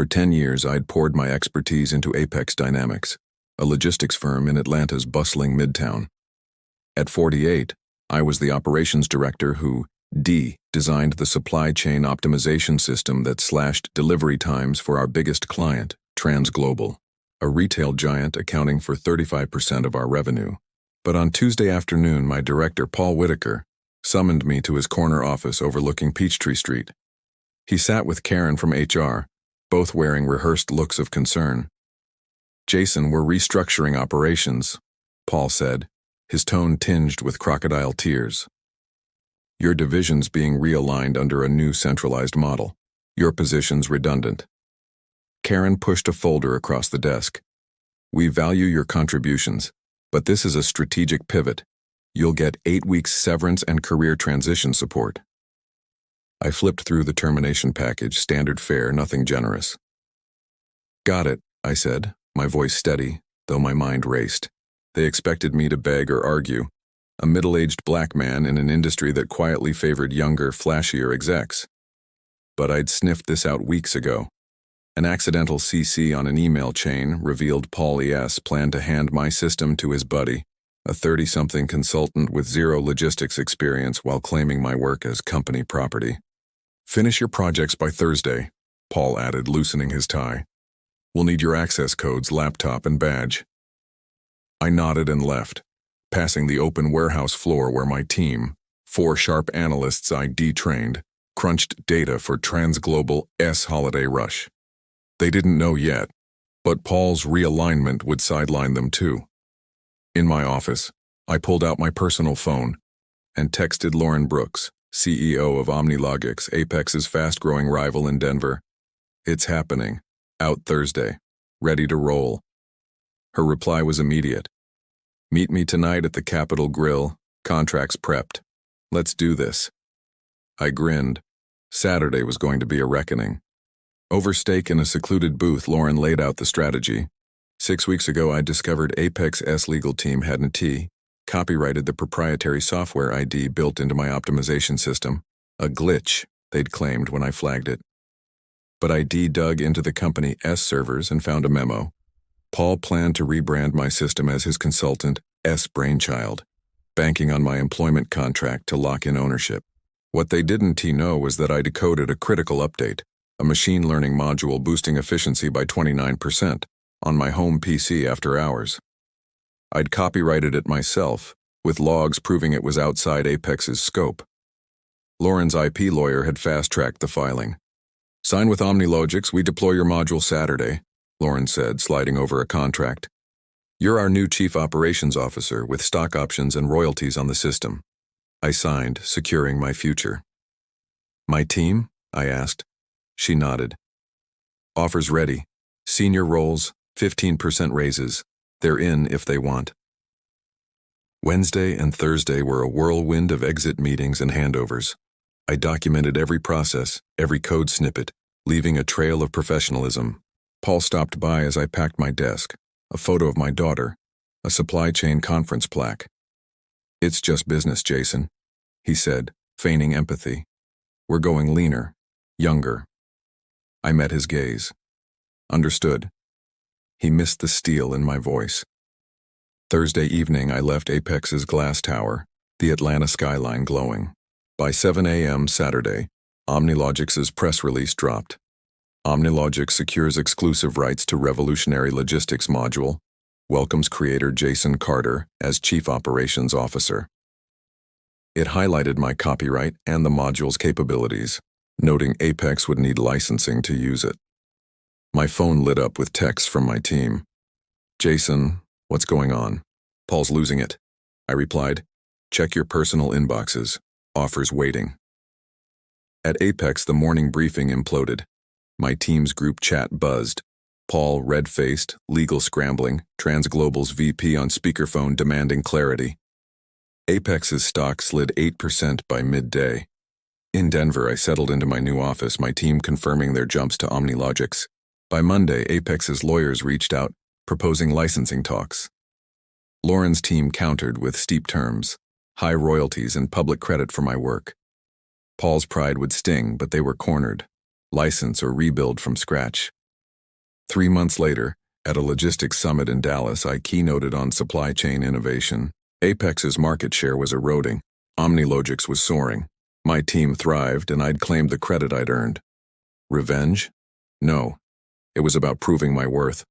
For 10 years, I'd poured my expertise into Apex Dynamics, a logistics firm in Atlanta's bustling Midtown. At 48, I was the operations director who designed the supply chain optimization system that slashed delivery times for our biggest client, Transglobal, a retail giant accounting for 35% of our revenue. But on Tuesday afternoon, my director, Paul Whitaker, summoned me to his corner office overlooking Peachtree Street. He sat with Karen from HR, both wearing rehearsed looks of concern. "Jason, we're restructuring operations," Paul said, his tone tinged with crocodile tears. "Your division's being realigned under a new centralized model. Your position's redundant." Karen pushed a folder across the desk. "We value your contributions, but this is a strategic pivot. You'll get 8 weeks severance and career transition support." I flipped through the termination package, standard fare, nothing generous. "Got it," I said, my voice steady, though my mind raced. They expected me to beg or argue, a middle-aged black man in an industry that quietly favored younger, flashier execs. But I'd sniffed this out weeks ago. An accidental CC on an email chain revealed Paul E.S. planned to hand my system to his buddy, a 30-something consultant with zero logistics experience, while claiming my work as company property. "Finish your projects by Thursday," Paul added, loosening his tie. "We'll need your access codes, laptop, and badge." I nodded and left, passing the open warehouse floor where my team, 4 sharp analysts I detrained, crunched data for Transglobal's holiday rush. They didn't know yet, but Paul's realignment would sideline them too. In my office, I pulled out my personal phone and texted Lauren Brooks, CEO of OmniLogics, Apex's fast-growing rival in Denver. "It's happening. Out Thursday. Ready to roll." Her reply was immediate. "Meet me tonight at the Capitol Grill. Contracts prepped. Let's do this." I grinned. Saturday was going to be a reckoning. Over steak in a secluded booth, Lauren laid out the strategy. 6 weeks ago, I discovered Apex's legal team hadn't copyrighted the proprietary software ID built into my optimization system, a glitch they'd claimed when I flagged it. But I dug into the company's servers and found a memo. Paul planned to rebrand my system as his consultant's brainchild, banking on my employment contract to lock in ownership. What they didn't know was that I decoded a critical update, a machine learning module boosting efficiency by 29%, on my home PC after hours. I'd copyrighted it myself, with logs proving it was outside Apex's scope. Lauren's IP lawyer had fast-tracked the filing. "Sign with OmniLogics, we deploy your module Saturday," Lauren said, sliding over a contract. "You're our new chief operations officer with stock options and royalties on the system." I signed, securing my future. "My team?" I asked. She nodded. "Offers ready. Senior roles, 15% raises. They're in if they want." Wednesday and Thursday were a whirlwind of exit meetings and handovers. I documented every process, every code snippet, leaving a trail of professionalism. Paul stopped by as I packed my desk, a photo of my daughter, a supply chain conference plaque. "It's just business, Jason," he said, feigning empathy. "We're going leaner, younger." I met his gaze. Understood. He missed the steel in my voice. Thursday evening, I left Apex's glass tower, the Atlanta skyline glowing. By 7 a.m. Saturday, OmniLogics' press release dropped. OmniLogics secures exclusive rights to revolutionary logistics module, welcomes creator Jason Carter as Chief Operations Officer. It highlighted my copyright and the module's capabilities, noting Apex would need licensing to use it. My phone lit up with texts from my team. "Jason, what's going on?" "Paul's losing it," I replied. "Check your personal inboxes. Offers waiting." At Apex, the morning briefing imploded. My team's group chat buzzed. Paul, red-faced, legal scrambling, Transglobal's VP on speakerphone demanding clarity. Apex's stock slid 8% by midday. In Denver, I settled into my new office, my team confirming their jumps to OmniLogics. By Monday, Apex's lawyers reached out, proposing licensing talks. Lauren's team countered with steep terms, high royalties, and public credit for my work. Paul's pride would sting, but they were cornered. License or rebuild from scratch. 3 months later, at a logistics summit in Dallas, I keynoted on supply chain innovation. Apex's market share was eroding. OmniLogic's was soaring. My team thrived, and I'd claimed the credit I'd earned. Revenge? No. It was about proving my worth.